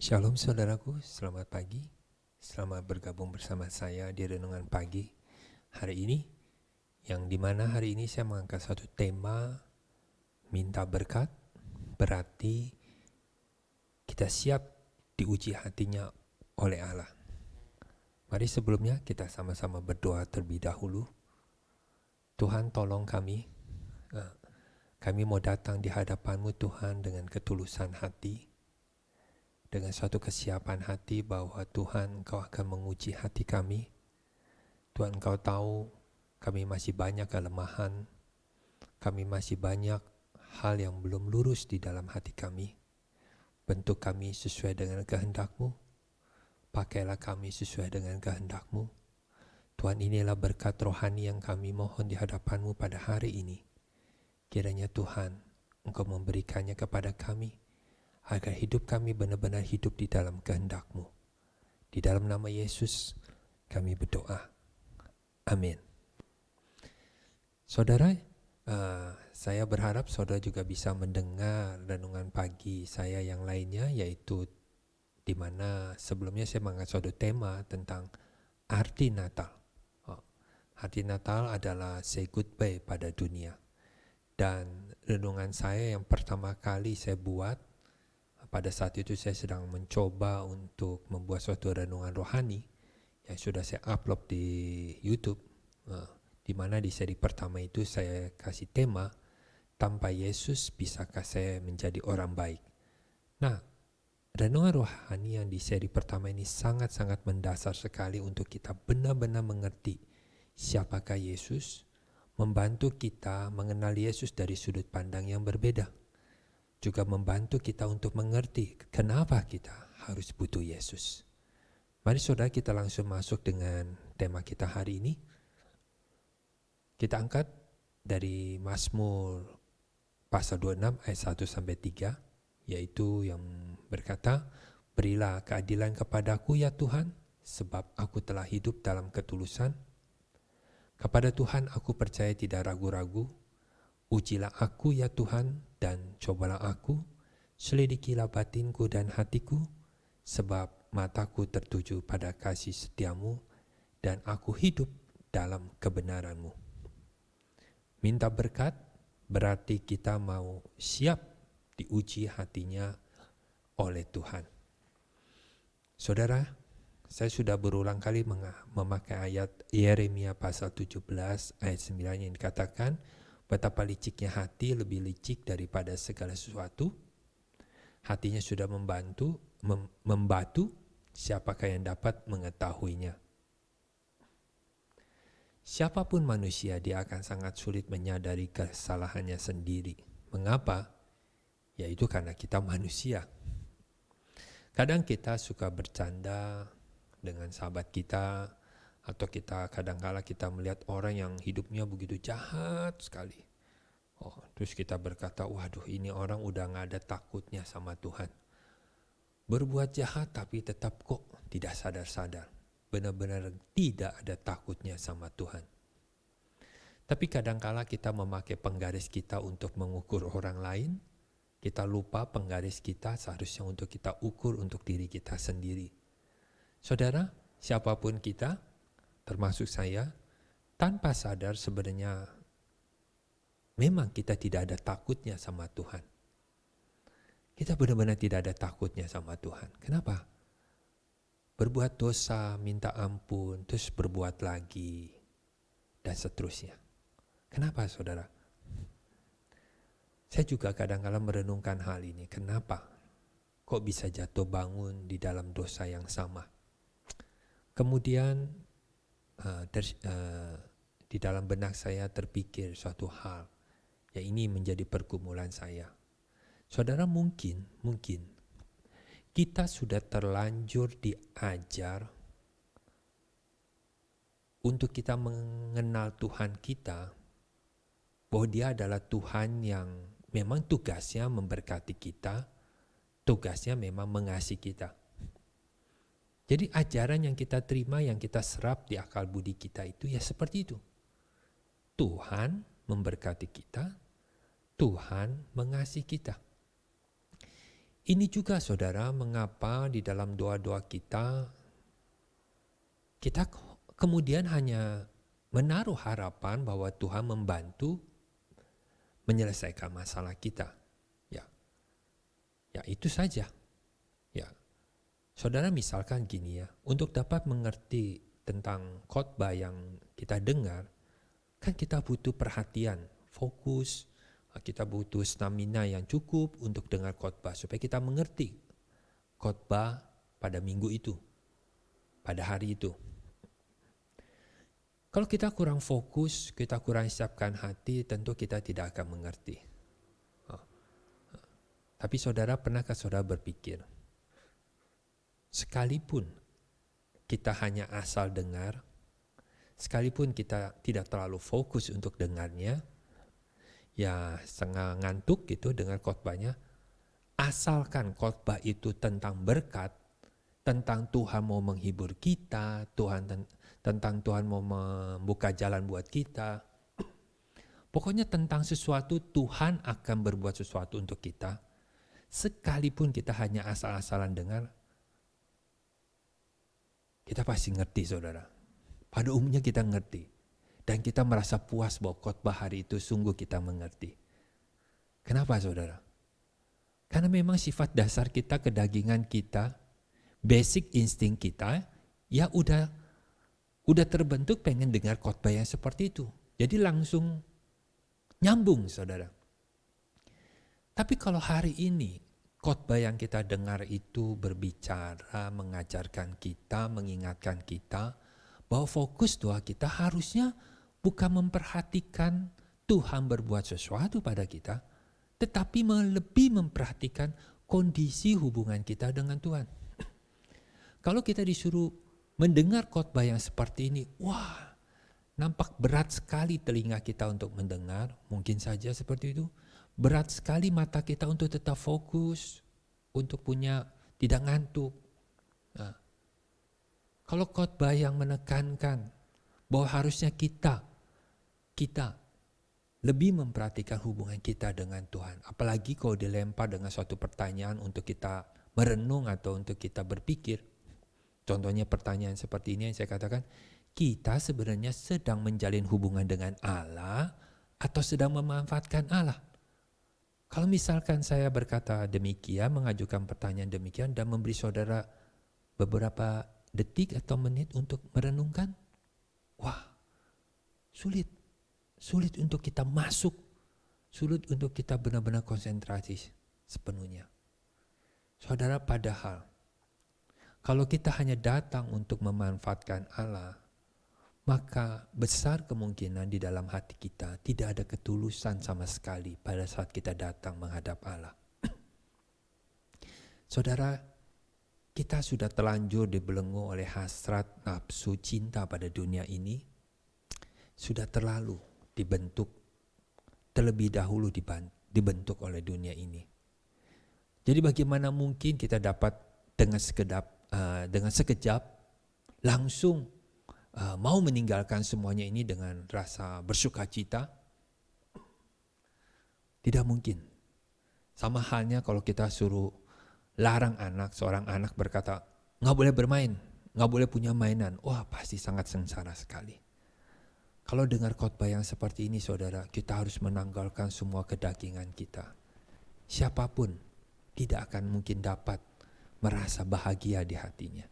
Shalom saudaraku, selamat pagi. Selamat bergabung bersama saya di Renungan Pagi hari ini. Yang dimana hari ini saya mengangkat satu tema, minta berkat, berarti kita siap diuji hatinya oleh Allah. Mari sebelumnya kita sama-sama berdoa terlebih dahulu. Tuhan tolong kami mau datang di hadapan-Mu Tuhan dengan ketulusan hati, dengan suatu kesiapan hati bahwa Tuhan Engkau akan menguji hati kami. Tuhan Engkau tahu kami masih banyak kelemahan, kami masih banyak hal yang belum lurus di dalam hati kami. Bentuk kami sesuai dengan kehendak-Mu, pakailah kami sesuai dengan kehendak-Mu. Tuhan, inilah berkat rohani yang kami mohon di hadapan-Mu pada hari ini. Kiranya Tuhan Engkau memberikannya kepada kami, agar hidup kami benar-benar hidup di dalam kehendak-Mu. Di dalam nama Yesus kami berdoa. Amin. Saudara, saya berharap saudara juga bisa mendengar renungan pagi saya yang lainnya, yaitu di mana sebelumnya saya mengangkat suatu tema tentang arti Natal. Arti Natal adalah say goodbye pada dunia. Dan renungan saya yang pertama kali saya buat, pada saat itu saya sedang mencoba untuk membuat suatu renungan rohani yang sudah saya upload di YouTube, di mana di seri pertama itu saya kasih tema, tanpa Yesus bisakah saya menjadi orang baik. Nah, renungan rohani yang di seri pertama ini sangat-sangat mendasar sekali untuk kita benar-benar mengerti siapakah Yesus, membantu kita mengenal Yesus dari sudut pandang yang berbeda, juga membantu kita untuk mengerti kenapa kita harus butuh Yesus. Mari saudara kita langsung masuk dengan tema kita hari ini. Kita angkat dari Mazmur pasal 26 ayat 1-3, yaitu yang berkata, berilah keadilan kepadaku ya Tuhan, sebab aku telah hidup dalam ketulusan. Kepada Tuhan aku percaya tidak ragu-ragu. Ujilah aku ya Tuhan dan cobalah aku, selidikilah batinku dan hatiku, sebab mataku tertuju pada kasih setiamu dan aku hidup dalam kebenaranmu. Minta berkat berarti kita mau siap diuji hatinya oleh Tuhan. Saudara, saya sudah berulang kali memakai ayat Yeremia pasal 17 ayat 9 yang dikatakan, betapa liciknya hati, lebih licik daripada segala sesuatu. Hatinya sudah membatu, siapakah yang dapat mengetahuinya? Siapapun manusia, dia akan sangat sulit menyadari kesalahannya sendiri. Mengapa? Yaitu karena kita manusia. Kadang kita suka bercanda dengan sahabat kita, atau kita kadang-kala kita melihat orang yang hidupnya begitu jahat sekali. Terus kita berkata, waduh ini orang udah gak ada takutnya sama Tuhan. Berbuat jahat tapi tetap kok tidak sadar-sadar. Benar-benar tidak ada takutnya sama Tuhan. Tapi kadang-kala kita memakai penggaris kita untuk mengukur orang lain. Kita lupa penggaris kita seharusnya untuk kita ukur untuk diri kita sendiri. Saudara, siapapun kita, termasuk saya, tanpa sadar sebenarnya memang kita tidak ada takutnya sama Tuhan. Kita benar-benar tidak ada takutnya sama Tuhan. Kenapa? Berbuat dosa, minta ampun, terus berbuat lagi, dan seterusnya. Kenapa saudara? Saya juga kadang-kadang merenungkan hal ini. Kenapa? Kok bisa jatuh bangun di dalam dosa yang sama? Kemudian di dalam benak saya terpikir suatu hal. Ya ini menjadi pergumulan saya. Saudara, mungkin kita sudah terlanjur diajar untuk kita mengenal Tuhan kita, bahwa Dia adalah Tuhan yang memang tugasnya memberkati kita, tugasnya memang mengasihi kita. Jadi ajaran yang kita terima, yang kita serap di akal budi kita itu ya seperti itu. Tuhan memberkati kita, Tuhan mengasihi kita. Ini juga saudara mengapa di dalam doa-doa kita kemudian hanya menaruh harapan bahwa Tuhan membantu menyelesaikan masalah kita. Ya itu saja. Ya, saudara misalkan gini ya, untuk dapat mengerti tentang khotbah yang kita dengar, kan kita butuh perhatian, fokus, kita butuh stamina yang cukup untuk dengar khotbah supaya kita mengerti khotbah pada minggu itu, pada hari itu. Kalau kita kurang fokus, kita kurang siapkan hati, tentu kita tidak akan mengerti. Tapi saudara, pernahkah saudara berpikir, sekalipun kita hanya asal dengar, sekalipun kita tidak terlalu fokus untuk dengarnya, ya setengah ngantuk gitu dengar khotbahnya, asalkan khotbah itu tentang berkat, tentang Tuhan mau menghibur kita, tentang Tuhan mau membuka jalan buat kita. Pokoknya tentang sesuatu, Tuhan akan berbuat sesuatu untuk kita. Sekalipun kita hanya asal-asalan dengar, kita pasti ngerti saudara. Pada umumnya kita ngerti. Dan kita merasa puas bahwa khotbah hari itu sungguh kita mengerti. Kenapa saudara? Karena memang sifat dasar kita, kedagingan kita, basic insting kita, ya udah terbentuk pengen dengar khotbah yang seperti itu. Jadi langsung nyambung saudara. Tapi kalau hari ini khotbah yang kita dengar itu berbicara, mengajarkan kita, mengingatkan kita bahwa fokus doa kita harusnya bukan memperhatikan Tuhan berbuat sesuatu pada kita, tetapi lebih memperhatikan kondisi hubungan kita dengan Tuhan. Kalau kita disuruh mendengar khotbah yang seperti ini, wah, nampak berat sekali telinga kita untuk mendengar, mungkin saja seperti itu. Berat sekali mata kita untuk tetap fokus, untuk tidak ngantuk. Nah, kalau khotbah yang menekankan bahwa harusnya kita lebih memperhatikan hubungan kita dengan Tuhan. Apalagi kalau dilempar dengan suatu pertanyaan untuk kita merenung atau untuk kita berpikir. Contohnya pertanyaan seperti ini yang saya katakan, kita sebenarnya sedang menjalin hubungan dengan Allah atau sedang memanfaatkan Allah? Kalau misalkan saya berkata demikian, mengajukan pertanyaan demikian dan memberi saudara beberapa detik atau menit untuk merenungkan, wah, sulit untuk kita masuk, sulit untuk kita benar-benar konsentrasi sepenuhnya. Saudara, padahal kalau kita hanya datang untuk memanfaatkan Allah, maka besar kemungkinan di dalam hati kita tidak ada ketulusan sama sekali pada saat kita datang menghadap Allah. Saudara, kita sudah terlanjur dibelenggu oleh hasrat nafsu cinta pada dunia ini, sudah terlalu dibentuk, terlebih dahulu dibentuk oleh dunia ini. Jadi bagaimana mungkin kita dapat dengan sekejap langsung mau meninggalkan semuanya ini dengan rasa bersukacita? Tidak mungkin. Sama halnya kalau kita suruh larang seorang anak berkata, nggak boleh bermain, nggak boleh punya mainan. Wah, pasti sangat sengsara sekali. Kalau dengar khotbah yang seperti ini saudara, kita harus menanggalkan semua kedagingan kita. Siapapun tidak akan mungkin dapat merasa bahagia di hatinya.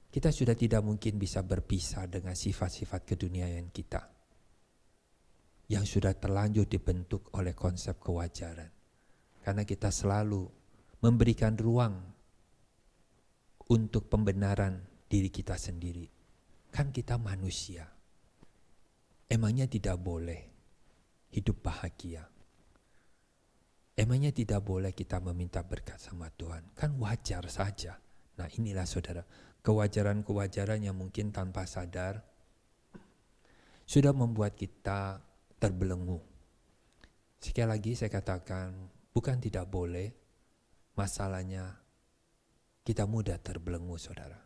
Kita sudah tidak mungkin bisa berpisah dengan sifat-sifat keduniaan kita yang sudah terlanjur dibentuk oleh konsep kewajaran. Karena kita selalu memberikan ruang untuk pembenaran diri kita sendiri. Kan kita manusia. Emangnya tidak boleh hidup bahagia? Emangnya tidak boleh kita meminta berkat sama Tuhan? Kan wajar saja. Nah inilah saudara, kewajaran-kewajaran yang mungkin tanpa sadar sudah membuat kita terbelenggu. Sekali lagi saya katakan, bukan tidak boleh, masalahnya kita mudah terbelenggu saudara.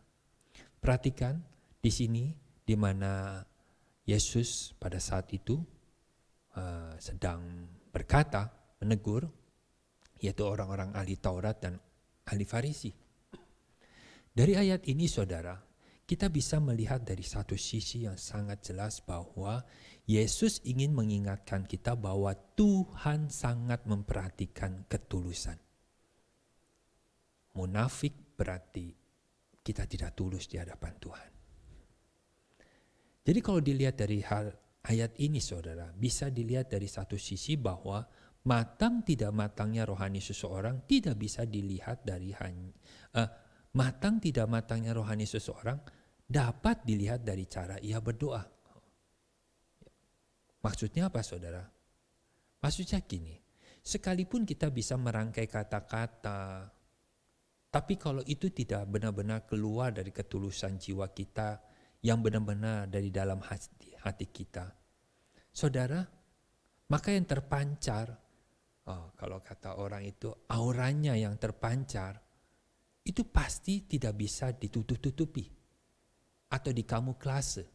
Perhatikan di sini di mana Yesus pada saat itu sedang berkata, menegur, yaitu orang-orang ahli Taurat dan ahli Farisi. Dari ayat ini saudara, kita bisa melihat dari satu sisi yang sangat jelas bahwa Yesus ingin mengingatkan kita bahwa Tuhan sangat memperhatikan ketulusan. Munafik berarti kita tidak tulus di hadapan Tuhan. Jadi kalau dilihat dari ayat ini saudara, bisa dilihat dari satu sisi bahwa matang tidak matangnya rohani seseorang tidak bisa dilihat dari matang tidak matangnya rohani seseorang dapat dilihat dari cara ia berdoa. Maksudnya apa saudara? Maksudnya gini, sekalipun kita bisa merangkai kata-kata, tapi kalau itu tidak benar-benar keluar dari ketulusan jiwa kita, yang benar-benar dari dalam hati kita, saudara, maka yang terpancar, kalau kata orang itu auranya yang terpancar, itu pasti tidak bisa ditutup-tutupi atau dikamuflase.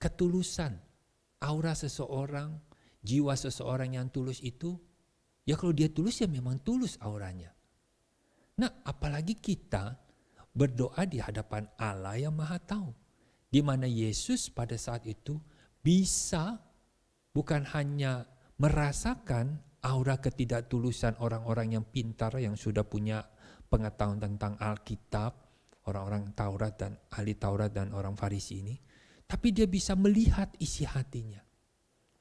Ketulusan, aura seseorang, jiwa seseorang yang tulus itu, ya kalau dia tulus ya memang tulus auranya. Nah, apalagi kita berdoa di hadapan Allah yang Maha Tahu, di mana Yesus pada saat itu bisa bukan hanya merasakan aura ketidaktulusan orang-orang yang pintar yang sudah punya pengetahuan tentang Alkitab, orang-orang Taurat dan ahli Taurat dan orang Farisi ini, tapi dia bisa melihat isi hatinya,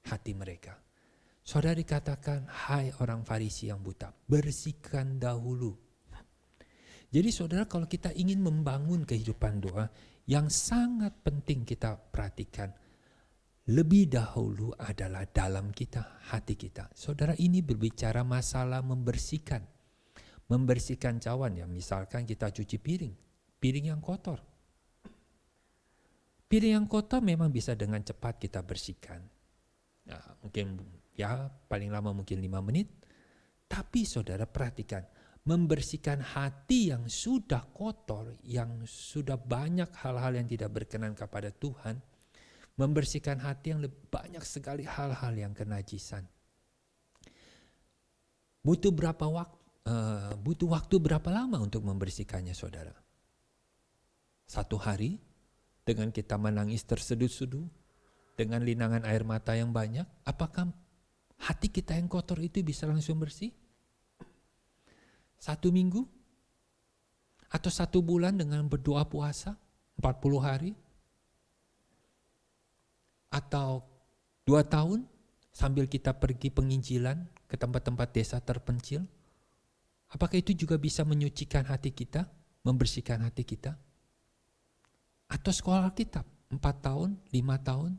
hati mereka. Saudara dikatakan, hai orang Farisi yang buta, bersihkan dahulu. Jadi saudara, kalau kita ingin membangun kehidupan doa, yang sangat penting kita perhatikan, lebih dahulu adalah dalam kita, hati kita. Saudara, ini berbicara masalah membersihkan. Membersihkan cawan ya, misalkan kita cuci piring yang kotor. Piring yang kotor memang bisa dengan cepat kita bersihkan. Nah, mungkin ya paling lama mungkin 5 menit. Tapi saudara perhatikan, membersihkan hati yang sudah kotor, yang sudah banyak hal-hal yang tidak berkenan kepada Tuhan, membersihkan hati yang banyak sekali hal-hal yang kenajisan. Butuh waktu berapa lama untuk membersihkannya saudara? 1 hari dengan kita menangis terseduh-seduh, dengan linangan air mata yang banyak, apakah hati kita yang kotor itu bisa langsung bersih? 1 minggu? Atau 1 bulan dengan berdoa puasa 40 hari? Atau 2 tahun sambil kita pergi penginjilan ke tempat-tempat desa terpencil? Apakah itu juga bisa menyucikan hati kita, membersihkan hati kita? Atau sekolah Alkitab 4 tahun, 5 tahun?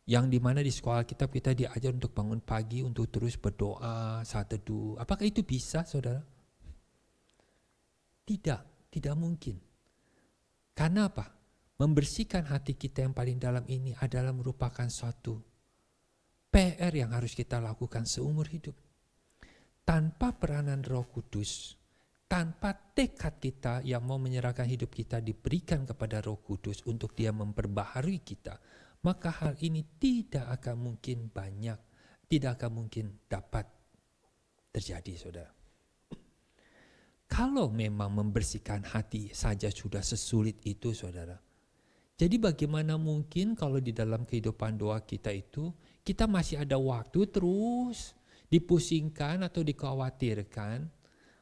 Yang dimana di sekolah Alkitab kita diajar untuk bangun pagi, untuk terus berdoa, saat teduh. Apakah itu bisa saudara? Tidak mungkin. Karena apa? Membersihkan hati kita yang paling dalam ini adalah merupakan suatu PR yang harus kita lakukan seumur hidup. Tanpa peranan Roh Kudus, tanpa tekad kita yang mau menyerahkan hidup kita diberikan kepada Roh Kudus untuk Dia memperbaharui kita, maka hal ini tidak akan mungkin dapat terjadi saudara. Kalau memang membersihkan hati saja sudah sesulit itu saudara, jadi bagaimana mungkin kalau di dalam kehidupan doa kita itu, kita masih ada waktu terus dipusingkan atau dikhawatirkan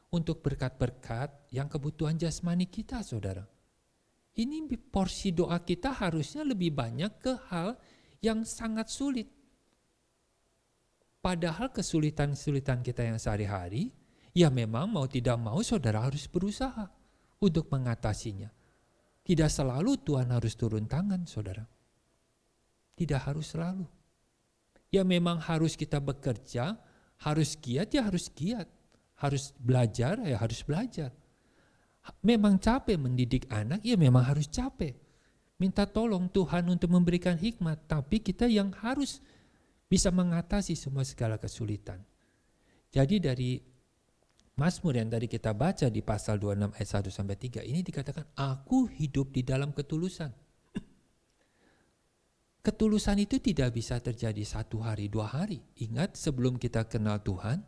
untuk berkat-berkat yang kebutuhan jasmani kita saudara. Ini porsi doa kita harusnya lebih banyak ke hal yang sangat sulit. Padahal kesulitan-kesulitan kita yang sehari-hari, ya memang mau tidak mau saudara harus berusaha untuk mengatasinya. Tidak selalu Tuhan harus turun tangan saudara. Tidak harus selalu. Ya memang harus kita bekerja, harus giat ya harus giat. Harus belajar ya harus belajar. Memang capek mendidik anak, ya memang harus capek. Minta tolong Tuhan untuk memberikan hikmat, tapi kita yang harus bisa mengatasi semua segala kesulitan. Jadi dari Mazmur yang tadi kita baca di pasal 26 ayat 1-3 ini dikatakan, aku hidup di dalam ketulusan. Ketulusan itu tidak bisa terjadi 1 hari, 2 hari. Ingat sebelum kita kenal Tuhan,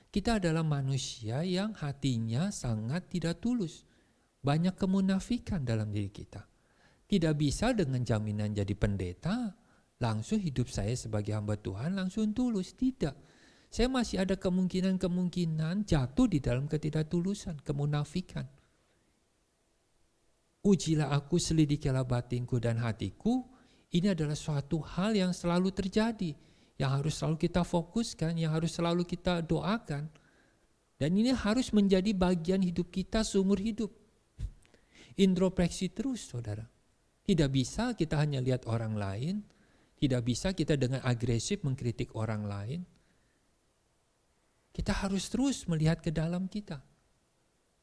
Kita adalah manusia yang hatinya sangat tidak tulus. Banyak kemunafikan dalam diri kita. Tidak bisa dengan jaminan jadi pendeta, langsung hidup saya sebagai hamba Tuhan langsung tulus. Tidak. Saya masih ada kemungkinan jatuh di dalam ketidaktulusan, kemunafikan. Ujilah aku, selidikilah batinku dan hatiku. Ini adalah suatu hal yang selalu terjadi, yang harus selalu kita fokuskan, yang harus selalu kita doakan. Dan ini harus menjadi bagian hidup kita seumur hidup. Introspeksi terus, saudara. Tidak bisa kita hanya lihat orang lain, tidak bisa kita dengan agresif mengkritik orang lain. Kita harus terus melihat ke dalam kita.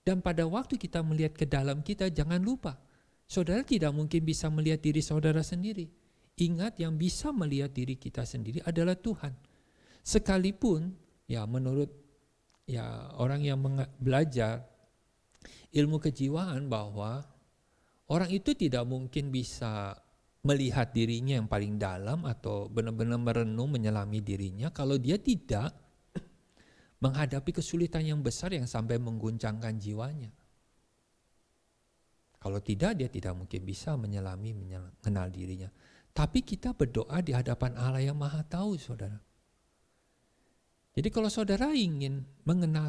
Dan pada waktu kita melihat ke dalam kita, jangan lupa, saudara tidak mungkin bisa melihat diri saudara sendiri. Ingat, yang bisa melihat diri kita sendiri adalah Tuhan. Sekalipun, ya menurut orang yang belajar ilmu kejiwaan, bahwa orang itu tidak mungkin bisa melihat dirinya yang paling dalam atau benar-benar merenung menyelami dirinya kalau dia tidak menghadapi kesulitan yang besar yang sampai mengguncangkan jiwanya. Kalau tidak, dia tidak mungkin bisa mengenal dirinya. Tapi kita berdoa di hadapan Allah yang Maha Tahu, saudara. Jadi kalau saudara ingin mengenal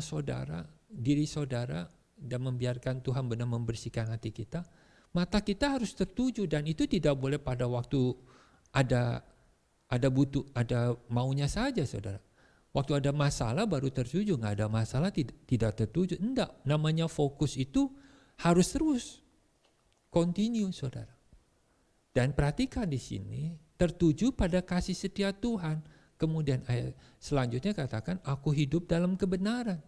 diri saudara, dan membiarkan Tuhan benar membersihkan hati kita, mata kita harus tertuju, dan itu tidak boleh pada waktu ada maunya saja, saudara. Waktu ada masalah baru tertuju, nggak ada masalah tidak tertuju. Enggak, namanya fokus itu harus terus, continue, saudara. Dan perhatikan di sini, tertuju pada kasih setia Tuhan. Kemudian ayat selanjutnya katakan, aku hidup dalam kebenaran.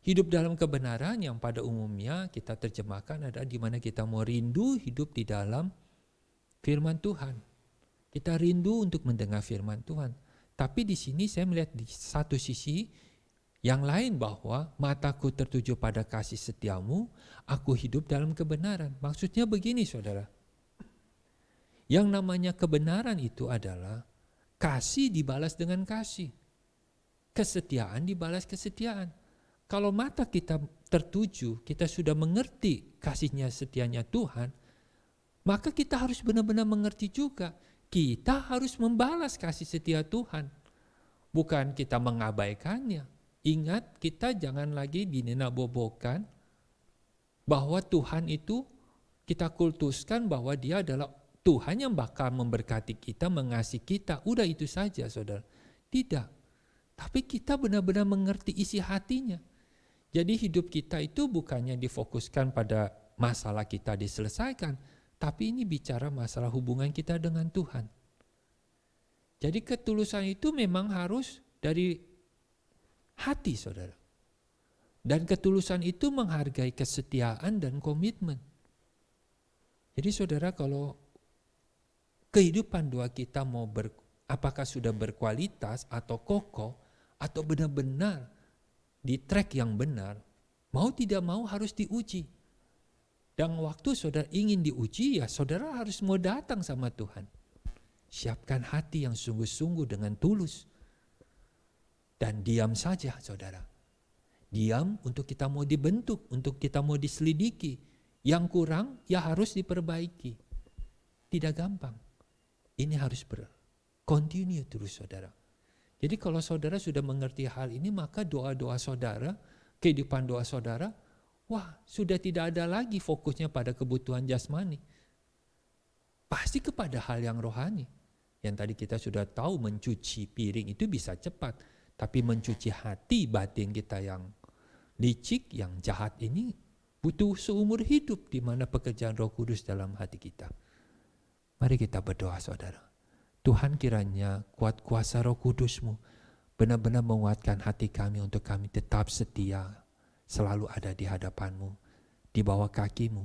Hidup dalam kebenaran yang pada umumnya kita terjemahkan adalah di mana kita mau rindu hidup di dalam firman Tuhan. Kita rindu untuk mendengar firman Tuhan. Tapi di sini saya melihat di satu sisi yang lain bahwa mataku tertuju pada kasih setiamu, aku hidup dalam kebenaran. Maksudnya begini, saudara. Yang namanya kebenaran itu adalah kasih dibalas dengan kasih. Kesetiaan dibalas kesetiaan. Kalau mata kita tertuju, kita sudah mengerti kasihnya setianya Tuhan, maka kita harus benar-benar mengerti juga. Kita harus membalas kasih setia Tuhan. Bukan kita mengabaikannya. Ingat, kita jangan lagi dinena-bobokan bahwa Tuhan itu kita kultuskan bahwa dia adalah Tuhan yang bakal memberkati kita, mengasihi kita. Udah itu saja, saudara. Tidak. Tapi kita benar-benar mengerti isi hatinya. Jadi hidup kita itu bukannya difokuskan pada masalah kita diselesaikan, tapi ini bicara masalah hubungan kita dengan Tuhan. Jadi ketulusan itu memang harus dari hati, saudara. Dan ketulusan itu menghargai kesetiaan dan komitmen. Jadi saudara, kalau kehidupan doa kita apakah sudah berkualitas atau kokoh, atau benar-benar di track yang benar, mau tidak mau harus diuji. Dan waktu saudara ingin diuji, ya saudara harus mau datang sama Tuhan. Siapkan hati yang sungguh-sungguh dengan tulus. Dan diam saja, saudara. Diam untuk kita mau dibentuk, untuk kita mau diselidiki. Yang kurang, ya harus diperbaiki. Tidak gampang. Ini harus continue terus, saudara. Jadi kalau saudara sudah mengerti hal ini, maka doa-doa saudara, kehidupan doa saudara, wah, sudah tidak ada lagi fokusnya pada kebutuhan jasmani. Pasti kepada hal yang rohani. Yang tadi kita sudah tahu, mencuci piring itu bisa cepat. Tapi mencuci hati batin kita yang licik, yang jahat ini butuh seumur hidup, di mana pekerjaan Roh Kudus dalam hati kita. Mari kita berdoa, saudara. Tuhan, kiranya kuat kuasa Roh Kudus-Mu benar-benar menguatkan hati kami untuk kami tetap setia, selalu ada di hadapan-Mu, di bawah kaki-Mu,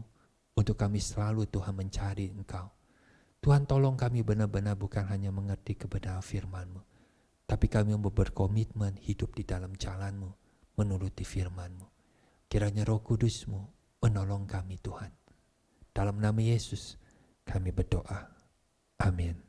untuk kami selalu Tuhan mencari Engkau. Tuhan, tolong kami benar-benar bukan hanya mengerti kebenaran firman-Mu, tapi kami mau berkomitmen hidup di dalam jalan-Mu, menuruti firman-Mu. Kiranya Roh Kudus-Mu menolong kami, Tuhan. Dalam nama Yesus kami berdoa. Amin.